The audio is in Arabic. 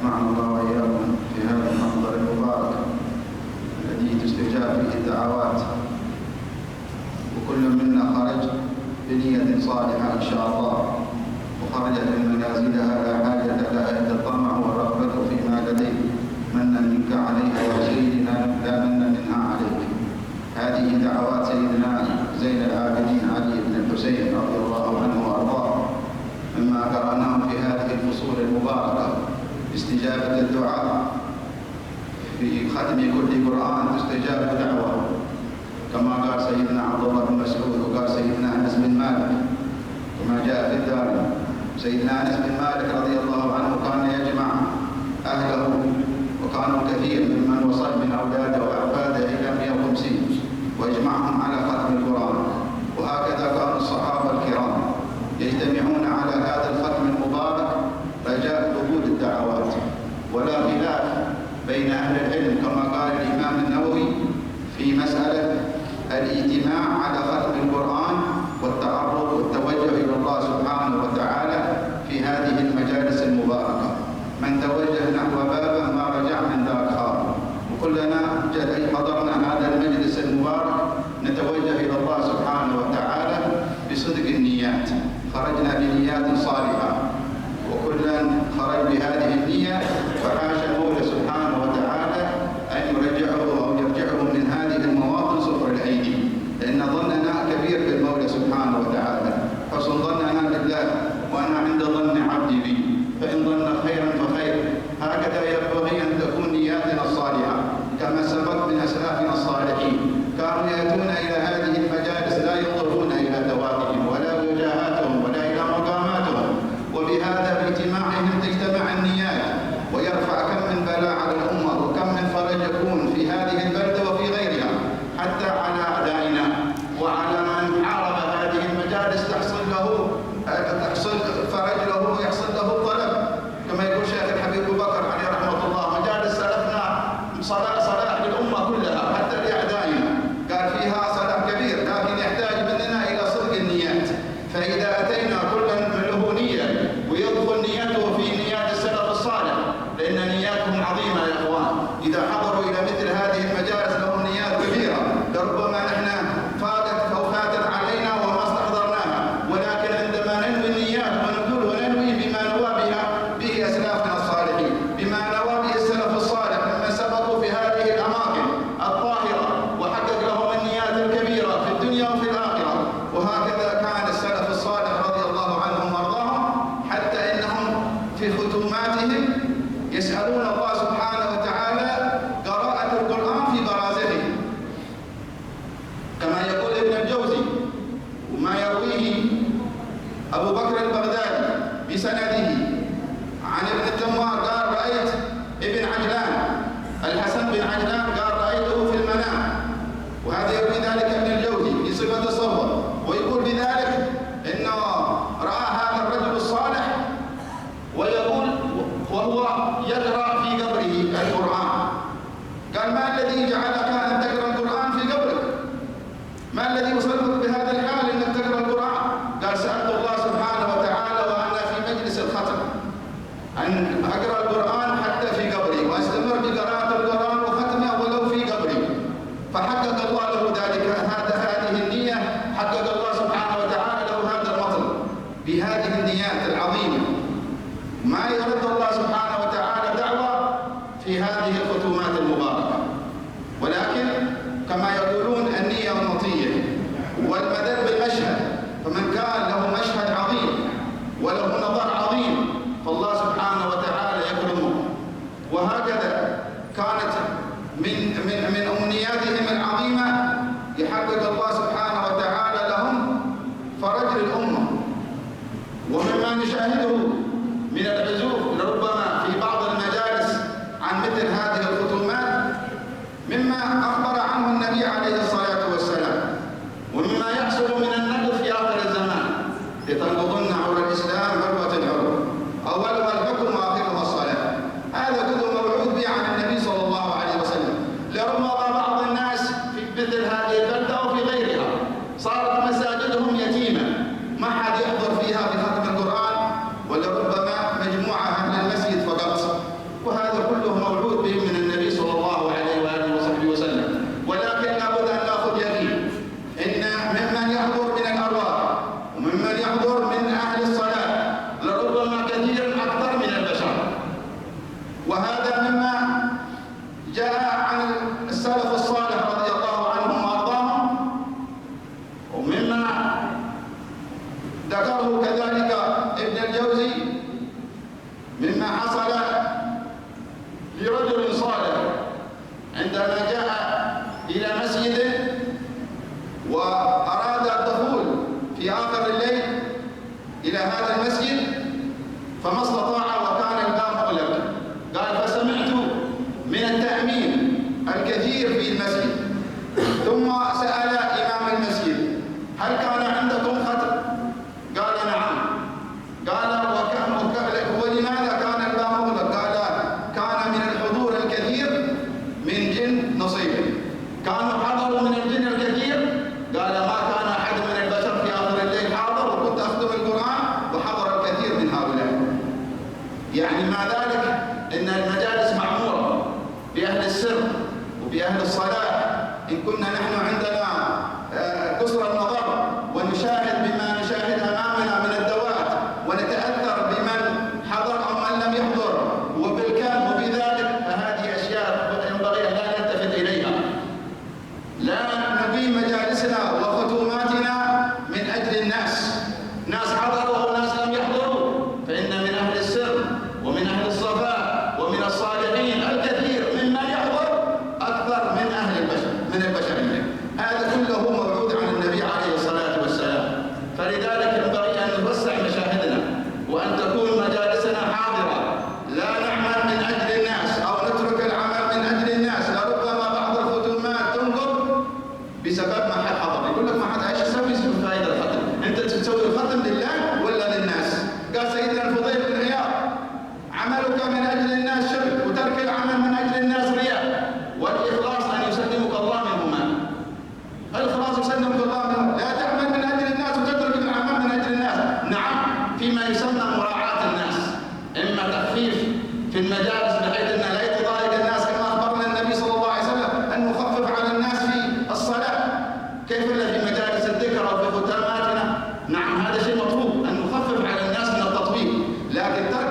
جمعنا الله وإياكم في هذا المحضر المبارك الذي تستجاب فيه الدعوات، وكل منا خرج بنية صالحة إن شاء الله، وخرجت من منازلها لا حاجة لها إلا الطمع والرغبة فيما لديه، منا منك عليها وسيدنا لا من منها عليك. هذه دعوات سيدنا زين العابدين علي بن الحسين رضي الله عنه وأرضاه، مما قرأناه في هذه الفصول المباركة استجابة الدعاء. في ختم كل قرآن تستجاب دعوة، كما قال سيدنا عبد الله بن مسعود وقال سيدنا أنس بن مالك، كما جاء في الدار. سيدنا أنس بن مالك رضي الله عنه كان يجمع أهله، وكانوا كثير ممن وصل من أولاده وأحفاده إلى 150، ويجمعهم على ختم القرآن. وهكذا كانوا الصحابة الكرام يجتمعون على هذا الختم المبارك رجاء قبول الدعوات. ولا خلاف بين أهل العلم كما قال الإمام النووي في مسألة الاجتماع على ختم القرآن والتعرض والتوجه إلى الله سبحانه وتعالى في هذه المجالس المباركة. من توجه نحو بابه ما رجع من ذاك خاطر. وكلنا حضرنا هذا المجلس المبارك نتوجه إلى الله سبحانه وتعالى بصدق النيات، خرجنا بنيات صالحة، وكلا خرج بهذه النية، فحاشا المولى سبحانه وتعالى أن يرجعه أو يرجعه من هذه المواطن صفر الأيدي، لأن ظننا كبير بالمولى سبحانه وتعالى. حسن ظننا بالله، وأنا عند ظن عبدي بي، فإن ظن خيرا فخير. هكذا ينبغي أن تكون نياتنا الصالحة، كما سبق من أسلافنا الصالحين كانوا يأتون إلى هذه المجالس لا ينظرون إلى ذواتهم ولا وجاهاتهم ولا إلى مقاماتهم، وبهذا باجتماعهم تجتمع النيات ويرفع كم من بلاء على الأمة، وكم من فرج يكون في هذه البلدة وفي غيرها، حتى على أعدائنا وعلى من حارب هذه المجالس تحصل فرج له ويحصل له الطلب. كما يقول شيخ الحبيب أبو بكر عليه رحمة الله: مجالس سلفنا صلاح للأمة كلها حتى لأعدائنا، قال فيها صلاح كبير، لكن يحتاج مننا إلى صدق النيات. فإذا أتينا كل من له نية ويدخل نيته في نيات السلف الصالح، لأن نياتهم عظيمة يا إخوان. إذا حضروا إلى مثل هذه المجالس لهم نيات كبيرة، لربما نحن فاتت علينا وما استحضرناها، ولكن عندما ننوي النيات ونقول وننوي بما نوى به أسلافنا الصالحين، بما نوى به السلف الصالح ممن سبقوا في هذه الأماكن الطاهرة وحقق لهم النيات الكبيرة في الدنيا وفي الآخرة. وهكذا كان السلف الصالح رضي الله عنهم وارضاهم، حتى إنهم في ختوماتهم يسألون الله سبحانه وتعالى قراءة القرآن في برازخه، كما يقول ابن الجوزي وما يرويه أبو بكر البغدادي بسنده عن ابن التمار قال: رأيت ابن عجلان الحسن بن عجلان قال: رأيته في المنام. وهذا يروي ذلك ابن الجوزي في صفة الصور، ويقول بذلك إنه رأى هذا الرجل الصالح ويقول وهو يقرأ في قبره القرآن. قال: ما الذي جعلك أن تقرأ القرآن في قبرك؟ ما الذي وصلك بهذا الحال أنك تقرأ القرآن؟ قال: سألت الله سبحانه وتعالى وأنا في مجلس الختم أن أقرأ القرآن حتى في قبري، وأستمر بقراءة القرآن وختمه ولو في قبري. فحقق الله له ذلك، هذه النية حقق الله سبحانه وتعالى له هذا المطلب بهذه النيات العظيمة. ما يرد الله سبحانه وتعالى دعوة في هذه الختومات المباركة، ولكن كما يقولون النية والمطية والمدد بالمشهد. فمن كان له مشهد عظيم وله نظر عظيم فالله سبحانه وتعالى يكرمه. وهكذا كانت من أمنياتهم العظيمة يحقق الله سبحانه وتعالى لهم فرج للأمة. ومما نشاهده من العزوف فما استطاع وكان الباب مغلق. قال فسمعت من التأمين الكثير في المسجد، ثم سأل إمام المسجد هل كان عندكم ختم؟ قال نعم. قال ولماذا كان الباب مغلق؟ قال كان من الحضور الكثير من جن نصيب. كانوا حضروا من الجن الكثير. قال ما كان أحد من البشر في آخر الليل حاضر، وكنت أختم القرآن وحضر الكثير من هؤلاء. يعني مع ذلك إن المجالس معمورة بأهل السر وبأهل الصلاح. إن كنا نحن عندنا قصر النظر ونشاهد بما نشاهد أمامنا من الدوات، ونتأثر بمن حضر أو من لم يحضر وبالكم وبذلك، فهذه أشياء ينبغي أن لا نلتفت إليها. لا نقيم مجالسنا وختوماتنا من أجل الناس، ناس حضروا وناس لم يحضروا، فإن من أهل السر ومن أهل الصفاء ومن الصالحين الكثير ممن يحضر أكثر من أهل البشر من البشرية. هذا كله موعود عن النبي عليه الصلاة والسلام. فلذلك ينبغي أن نوسع مشاهدنا وأن تكون مجالسنا حاضرة، لا نعمل من أجل الناس أو نترك العمل من أجل الناس. لربما بعض الختومات تنقض بسبب ما حد حضر. يقول لك ما حد ايش تسوي فائدة الختم؟ أنت تسوي الختم لله ولا للناس؟ قال سيدنا الفضيل بن عياض عملك من أجل الناس شرك، وترك العمل من أجل الناس رياء، والإخلاص أن يسلمك الله منهما. الإخلاص يسلمك الله منهما. لا تعمل من أجل الناس وتترك العمل من أجل الناس. نعم، فيما يسمى مراعاة الناس، إما تخفيف في المجالس بحيث أن لا يتضايق الناس، كما أخبرنا النبي صلى الله عليه وسلم أن نخفف على الناس في الصلاة. كيف إلا في مجالس الذكر أو في ختاماتنا؟ نعم، هذا شيء مطلوب أن نخفف على الناس من التطبيق، لكن ترك